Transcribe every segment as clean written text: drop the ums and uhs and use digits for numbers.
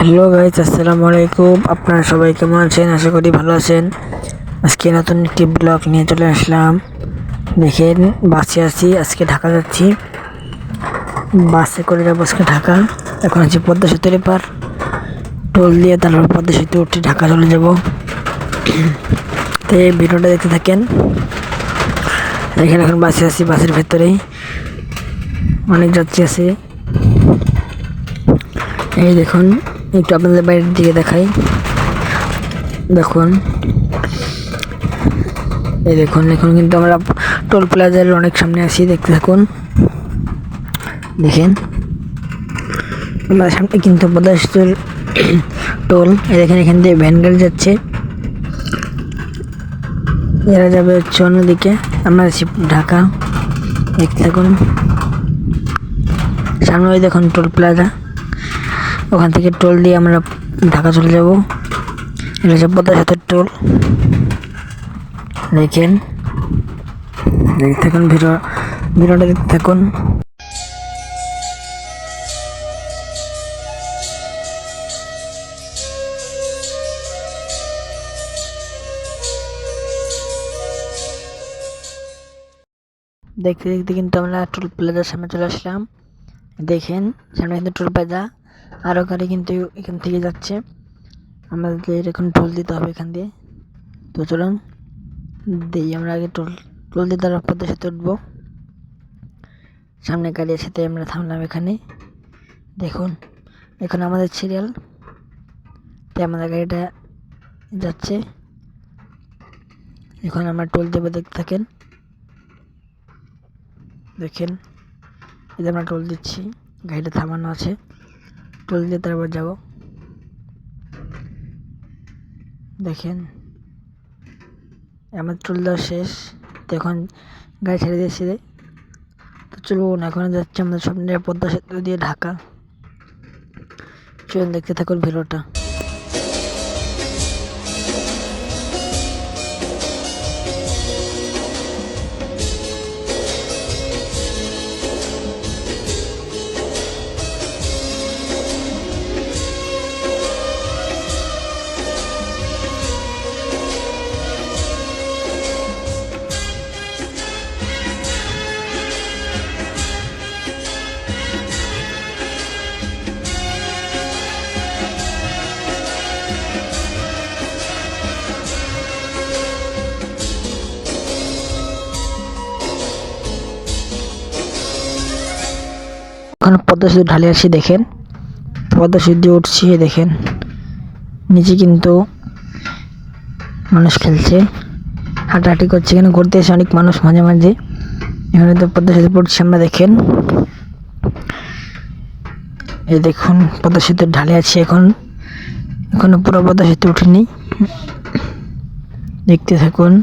Hello guys, আসসালামু আলাইকুম। আপনারা সবাই কেমন আছেন? আশা করি ভালো আছেন। আজকে নতুন একটি ব্লগ নিয়ে চলে আসলাম। দেখেন, বাসে আছি, আজকে ঢাকা যাচ্ছি। বাসে করে যাবো আজকে ঢাকা। এখন আছি পদ্মা সেতুর এপার, টোল দিয়ে তারপর পদ্মা সেতু উঠে ঢাকা চলে যাব। তো এই ভিডিওটা দেখতে থাকেন। দেখেন, এখন বাসে আছি, বাসের ভেতরেই অনেক যাত্রী আছে। এই দেখুন, একটু আপনাদের বাইরের দিকে দেখাই। দেখুন, এই দেখুন, এখন কিন্তু আমরা টোল প্লাজার অনেক সামনে আছি। দেখতে থাকুন। দেখেন, আমরা সামনে কিন্তু পদ্মা সেতুর টোল। এই দেখেন, এখান দিয়ে ভ্যান গাড়ি যাচ্ছে, এরা যাবে হচ্ছে অন্যদিকে। আমরা আছি ঢাকা। দেখতে থাকুন। সামনে ওই দেখুন টোল প্লাজা, ওখান থেকে টোল দিয়ে আমরা ঢাকা চলে যাব। এটা হচ্ছে পদ্মা সেতুর টোল। দেখেন, দেখতে থাকুন, ভিডিওটা দেখতে থাকুন। দেখতে দেখতে কিন্তু আমরা টোল প্লাজার সামনে চলে আসলাম। দেখেন, সামনে কিন্তু টোল প্লাজা, আরও গাড়ি কিন্তু এখান থেকে যাচ্ছে। আমাদের এখন টোল দিতে হবে এখান দিয়ে। তো চলুন দিই, আমরা আগে টোল দিয়ে তারপর পদ্মা সেতু উঠবো। সামনে গাড়ি আছে, তাই আমরা থামলাম এখানে। দেখুন, এখন আমাদের সিরিয়াল, তাই আমাদের গাড়িটা যাচ্ছে। এখন আমরা টোল দেবো, দেখতে থাকেন। দেখেন, এই যে আমরা টোল দিচ্ছি, গাড়িটা থামানো আছে, টোল দিয়ে তারপর যাব। দেখেন, আমার টোল দেওয়া শেষ। তো এখন গাড়ি ছেড়ে দিয়েছি। তো চলুন, এখন যাচ্ছে আমাদের সামনে পদ্মা সেতু দিয়ে ঢাকা। চলুন, দেখতে থাকুন ভিডিওটা। এখন পদ্মা সেতু ঢালে আসি। দেখেন, পদ্মা সেতু উঠছি। দেখেন, নিচে কিন্তু মানুষ খেলছে, হাঁটাহাঁটি করছে, এখানে ঘুরতে এসে অনেক মানুষ মাঝে মাঝে। এখানে তো পদ্মা সেতু পড়ছি আমরা। দেখেন, এই দেখুন, পদ্মা সেতুর ঢালে আছি এখন, এখনো পুরো পদ্মা সেতু উঠেনি। দেখতে থাকুন।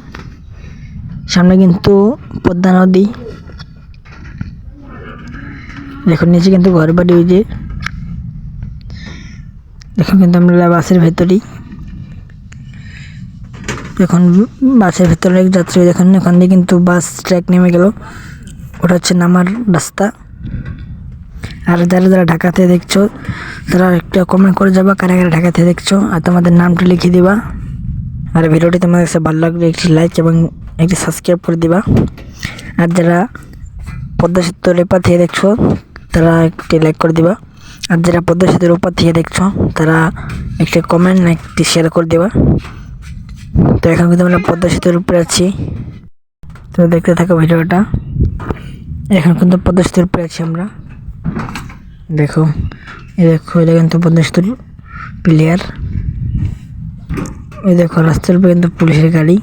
সামনে কিন্তু পদ্মা নদী। দেখুন, নিচে কিন্তু ঘর বাড়ি। ওই যে দেখুন, কিন্তু আমরা বাসের ভেতরেই। এখন বাসের ভেতরে অনেক যাত্রী। দেখুন, ওখান দিয়ে কিন্তু বাস ট্র্যাক নেমে গেল, ওটা হচ্ছে নামার রাস্তা। আর যারা যারা ঢাকাতে দেখছো, তারা একটা কমেন্ট করে যাবা কারা কারা ঢাকাতে দেখছো, আর তোমাদের নামটা লিখে দিবা। আর ভিডিওটি তোমাদের কাছে ভালো লাগলে একটি লাইক এবং একটি সাবস্ক্রাইব করে দিবা। আর যারা পদ্মা সেতুর এপার থেকে দেখছো, তারা একটি লাইক করে দিবা। আর যারা পদ্মা সেতুর ওপার থেকে দেখছো, তারা একটি কমেন্ট একটি শেয়ার করে দিবা। তো এখন কিন্তু আমরা পদ্মা সেতুর উপরে আছি। তো দেখতে থাকো ভিডিওটা। এখন কিন্তু পদ্মা সেতুর উপরে আছি আমরা। দেখো, এটা কিন্তু পদ্মা সেতুর প্লেয়ার। এই দেখো, রাস্তার উপরে কিন্তু পুলিশের গাড়ি,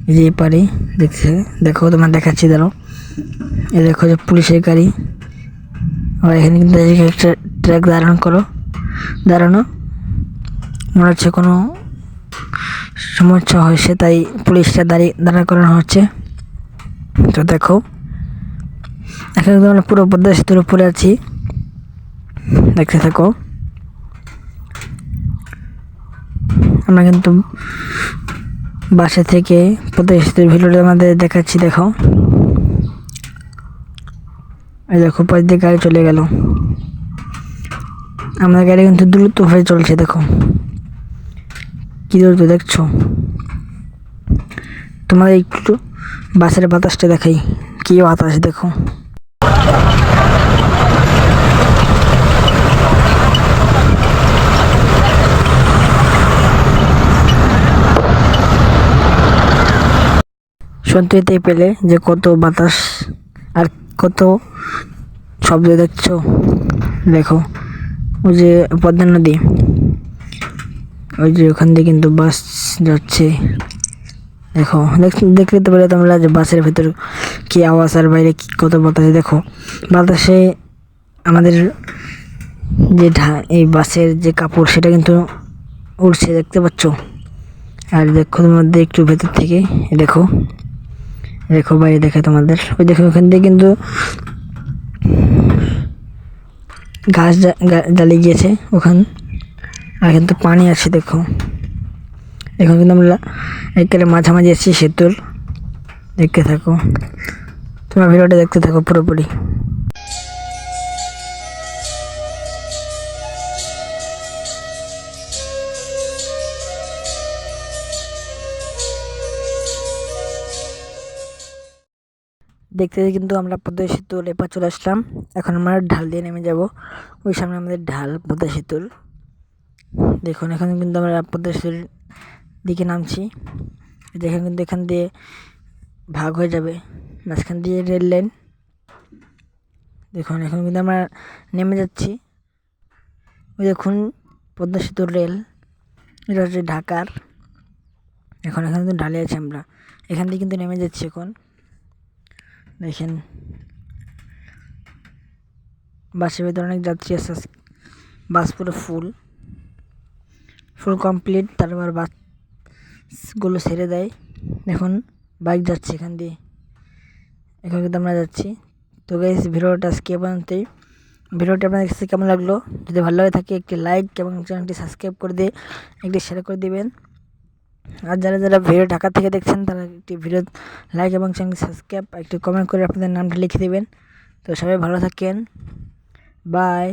এই যে পারে দেখছে। দেখো, তোমার দেখাচ্ছি, দাঁড়ো। এই দেখো যে পুলিশের গাড়ি। আর এখানে কিন্তু একটা ট্রাক দাঁড়ানো মনে হচ্ছে কোনো সমস্যা হয়েছে, তাই পুলিশটা দাঁড়া করানো হচ্ছে। তো দেখো, এখন কিন্তু আমরা পুরো পদ্মা সেতুর উপরে আছি। দেখতে থাকো। আমরা কিন্তু বাসা থেকে পদ্মা সেতুর ভিডিওটা আমাদের দেখাচ্ছি। দেখো, এই দেখো, পাশ দিয়ে গাড়ি চলে গেল। আমাদের গাড়ি কিন্তু দ্রুত হয়ে চলছে, দেখো কি দ্রুত দেখছো। তোমাদের একটু বাসের বাতাসটা দেখাই, কি বাতাস দেখো। শুনতে পেলে যে কত বাতাস আর কত শব্দ দেখছো। দেখো ওই যে পদ্মা নদী, ওই যে ওখান দিয়ে কিন্তু বাস যাচ্ছে। দেখো দেখতে তো পেলে তোমরা যে বাসের ভেতর কি আওয়াজ আর বাইরে কি কত বাতাস। দেখো বাতাসে আমাদের যে এই বাসের যে কাপড় সেটা কিন্তু উড়ছে, দেখতে পাচ্ছ। আর দেখো তোমাদের একটু ভেতর থেকে দেখো, দেখো বাইরে দেখে তোমাদের, ওই দেখো ওখান দিয়ে কিন্তু ঘাস জ্বালিয়ে গিয়েছে ওখান, আর কিন্তু পানি আছে দেখো। এখন কিন্তু আমরা একেবারে মাঝামাঝি আছি সেতুর, দেখতে থাকো, তোমার ভিডিওটা দেখতে থাকো পুরোপুরি। দেখতে কিন্তু আমরা পদ্মা সেতুর এপার চলে আসলাম। এখন আমরা ঢাল দিয়ে নেমে যাব, ওই সামনে আমাদের ঢাল পদ্মা সেতুর। দেখুন এখন কিন্তু আমরা পদ্মা সেতুর দিকে নামছি। দেখেন কিন্তু এখান দিয়ে ভাগ হয়ে যাবে, মাঝখান দিয়ে রেল লাইন। দেখুন এখন কিন্তু আমরা নেমে যাচ্ছি। ওই দেখুন পদ্মা সেতুর রেল, এটা হচ্ছে ঢাকার। এখন এখানে কিন্তু ঢালে আছি আমরা, এখান দিয়ে কিন্তু নেমে যাচ্ছি এখন। দেখেন বাসের ভিতরে অনেক যাত্রী আছে, বাস পুরো ফুল কমপ্লিট। তারপর বাসগুলো ছেড়ে দেয়, এখন বাইক যাচ্ছে এখান দিয়ে, এখন কিন্তু আমরা যাচ্ছি। তো গাইস ভিডিওটা আজকে পর্যন্তই। ভিডিওটি আপনাদের কাছে কেমন লাগলো, যদি ভালো লাগে থাকে একটি লাইক এবং চ্যানেলটি সাবস্ক্রাইব করে দিয়ে একটি শেয়ার করে দিবেন। আর যারা যারা ভিডিও ঢাকা থেকে দেখছেন তারা একটি ভিডিও লাইক এবং চ্যানেলটি সাবস্ক্রাইব একটি কমেন্ট করে আপনাদের নামটা লিখে দেবেন। তো সবাই ভালো থাকেন, বাই।